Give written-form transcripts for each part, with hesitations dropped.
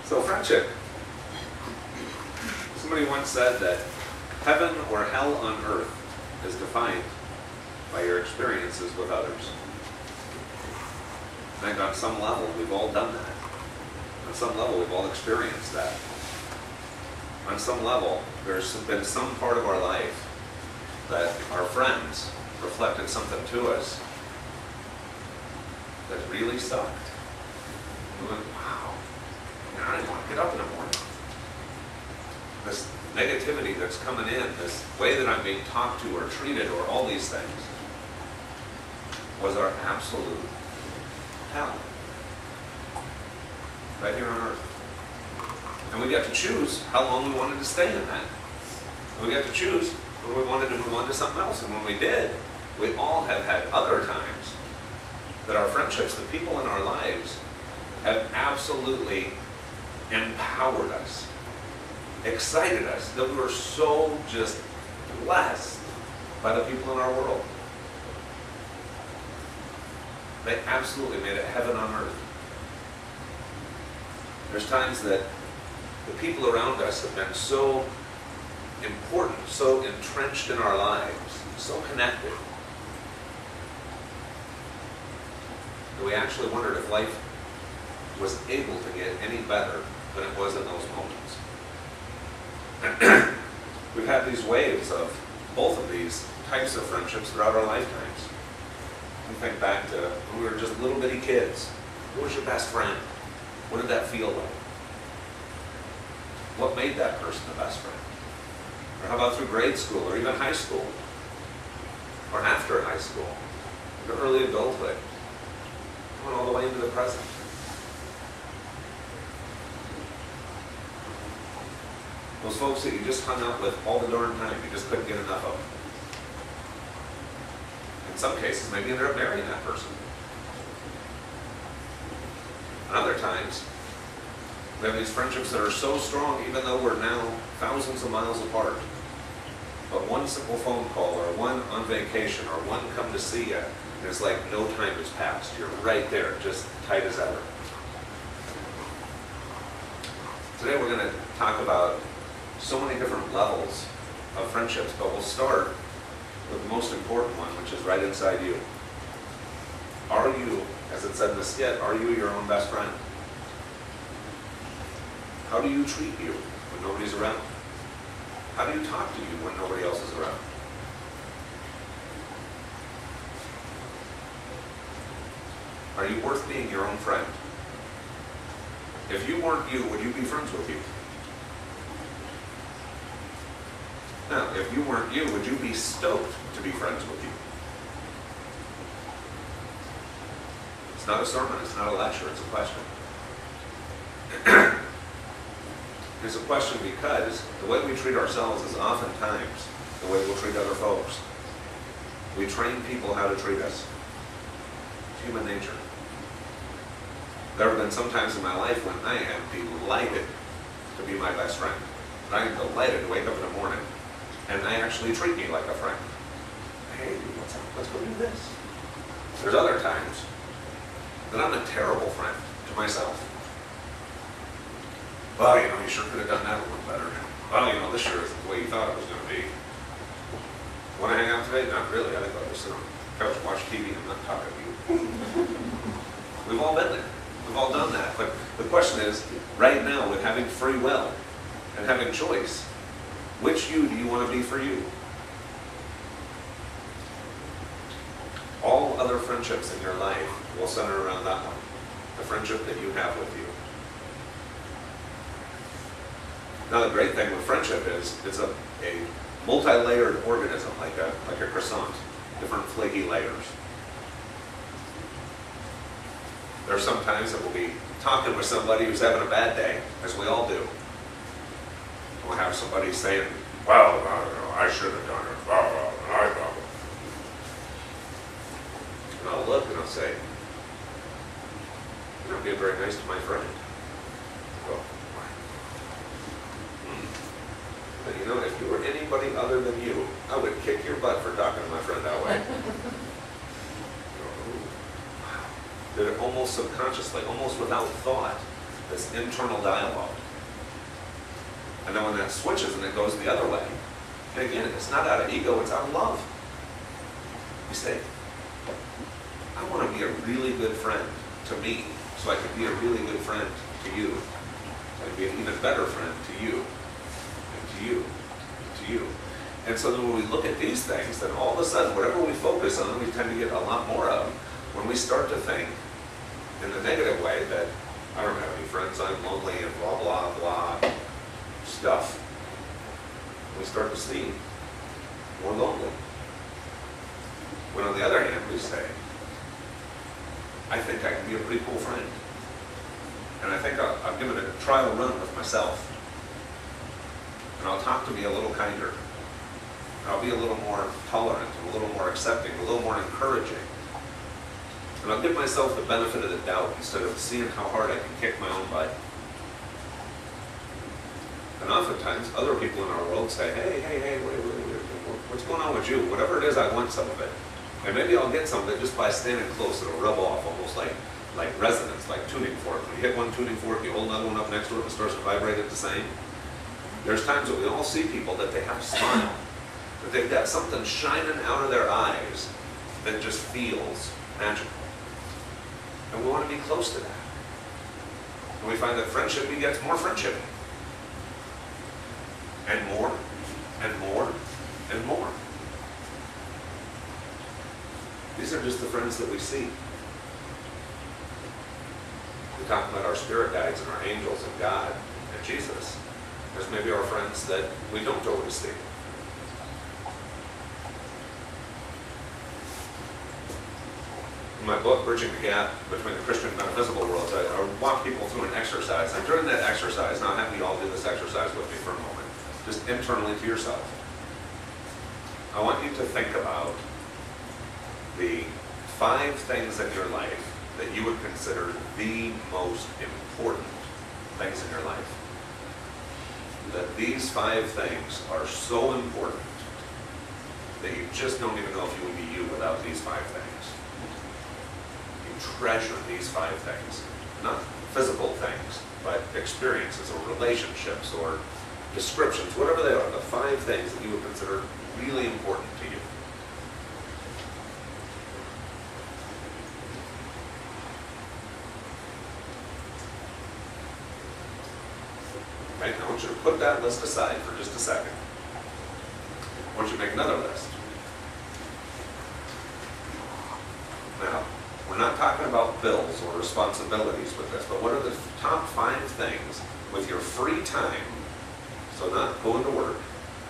So friendship. Somebody once said that heaven or hell on earth is defined by your experiences with others. I think on some level we've all done that. On some level we've all experienced that. On some level there's been some part of our life that our friends reflected something to us that really sucked. We went, wow, I don't want to get up in the morning. This negativity that's coming in, this way that I'm being talked to or treated or all these things was our absolute hell. Right here on earth. And we got to choose how long we wanted to stay in that. And we got to choose when we wanted to move on to something else. And when we did, we all have had other times that our friendships, the people in our lives, have absolutely empowered us, excited us, that we were so just blessed by the people in our world. They absolutely made it heaven on earth. There's times that the people around us have been so important, so entrenched in our lives, so connected, that we actually wondered if life was able to get any better than it was in those moments. We've had these waves of both of these types of friendships throughout our lifetimes. We think back to when we were just little bitty kids. Who was your best friend? What did that feel like? What made that person the best friend? Or how about through grade school or even high school? Or after high school? Or early adulthood? Going all the way into the present. Those folks that you just hung out with all the darn time, you just couldn't get enough of them. In some cases, maybe you ended up marrying that person. And other times, we have these friendships that are so strong, even though we're now thousands of miles apart. But one simple phone call, or one on vacation, or one come to see you, and it's like no time has passed. You're right there, just tight as ever. Today we're going to talk about so many different levels of friendships, but we'll start with the most important one, which is right inside you. Are you, as it said in the skit, are you your own best friend? How do you treat you when nobody's around? How do you talk to you when nobody else is around? Are you worth being your own friend? If you weren't you, would you be friends with you? Now, if you weren't you, would you be stoked to be friends with you? It's not a sermon, it's not a lecture, it's a question. It's a question because the way we treat ourselves is oftentimes the way we'll treat other folks. We train people how to treat us. It's human nature. There have been some times in my life when I am delighted to be my best friend. I am delighted to wake up in the morning and they actually treat me like a friend. Hey, what's up? Let's go do this. There's other times that I'm a terrible friend to myself. Well, you know, you sure could have done that a little better. Well, you know, this sure isn't the way you thought it was going to be. Want to hang out today? Not really. I think I'll just sit on the couch and watch TV and not talk to you. We've all been there. We've all done that. But the question is, right now, with having free will and having choice, which you do you want to be for you? All other friendships in your life will center around that one. The friendship that you have with you. Now the great thing with friendship is it's a multi-layered organism, like a croissant, different flaky layers. There are some times that we'll be talking with somebody who's having a bad day, as we all do. And we'll have somebody saying, well, I should have done it, blah, blah, blah, blah. And I'll look and I'll say, you're not being very nice to my friend. Well, why? But you know, if you were anybody other than you, I would kick your butt for talking to my friend that way. Did it almost subconsciously, almost without thought. this internal dialogue. And then when that switches and it goes the other way, and again, it's not out of ego, it's out of love. You say, I want to be a really good friend to me, so I can be a really good friend to you. So I can be an even better friend to you, and to you, and to you. And so then when we look at these things, then all of a sudden, whatever we focus on, we tend to get a lot more of. When we start to think in the negative way that I don't have any friends, I'm lonely, and blah, blah, blah stuff, we start to see more lonely. When on the other hand, we say, I think I can be a pretty cool friend. And I think I'll give it a trial run with myself. And I'll talk to me a little kinder. And I'll be a little more tolerant, a little more accepting, a little more encouraging. And I'll give myself the benefit of the doubt instead of seeing how hard I can kick my own butt. And oftentimes, other people in our world say, hey, wait, what's going on with you? Whatever it is, I want some of it. And maybe I'll get some of it just by standing close. It'll rub off, almost like resonance, like tuning fork. When you hit one tuning fork, you hold another one up next to it and it starts to vibrate at the same. There's times that we all see people that they have a smile, that they've got something shining out of their eyes that just feels magical. And we want to be close to that. And we find that friendship begets more friendship. And more, and more, and more. These are just the friends that we see. We talk about our spirit guides and our angels and God and Jesus. There's maybe our friends that we don't always see. In my book, Bridging the Gap Between the Christian and Metaphysical Worlds, I walk people through an exercise. And during that exercise, and I'll have you all do this exercise with me for a moment, just internally to yourself. I want you to think about the 5 things in your life that you would consider the most important things in your life. That these 5 things are so important that you just don't even know if you would be you without these 5 things. You treasure these 5 things. Not physical things, but experiences or relationships or descriptions, whatever they are, the 5 things that you would consider really important to you. Okay, now I want you to put that list aside for just a second. I want you to make another list. Now, we're not talking about bills or responsibilities with this, but what are the top 5 things with your free time? So not going to work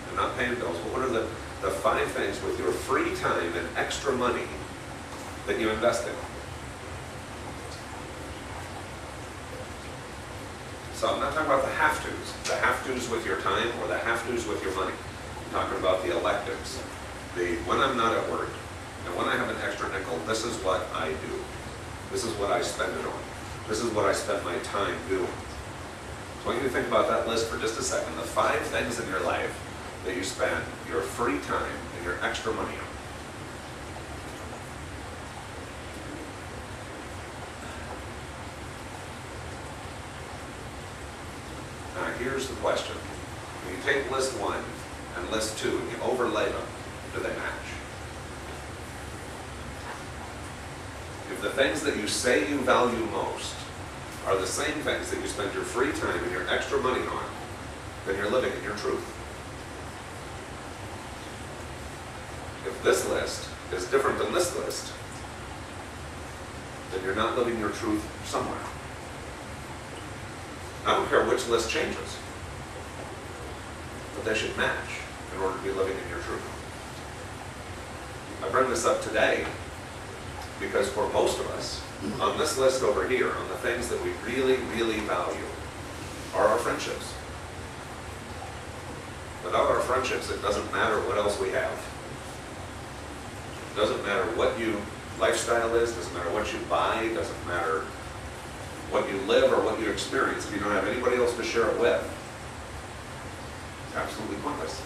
and not paying bills, but what are the 5 things with your free time and extra money that you invest in? So I'm not talking about the have-tos with your time or the have-tos with your money. I'm talking about the electives. When I'm not at work and when I have an extra nickel, this is what I do. This is what I spend it on. This is what I spend my time doing. So I want you to think about that list for just a second. The 5 things in your life that you spend your free time and your extra money on. Now here's the question. When you take list 1 and list 2 and you overlay them, do they match? If the things that you say you value most are the same things that you spend your free time and your extra money on, then you're living in your truth. If this list is different than this list, then you're not living your truth somewhere. I don't care which list changes, but they should match in order to be living in your truth. I bring this up today because for most of us, on this list over here, on the things that we really, really value, are our friendships. Without our friendships, it doesn't matter what else we have. It doesn't matter what your lifestyle is, doesn't matter what you buy, doesn't matter what you live or what you experience. If you don't have anybody else to share it with, it's absolutely pointless.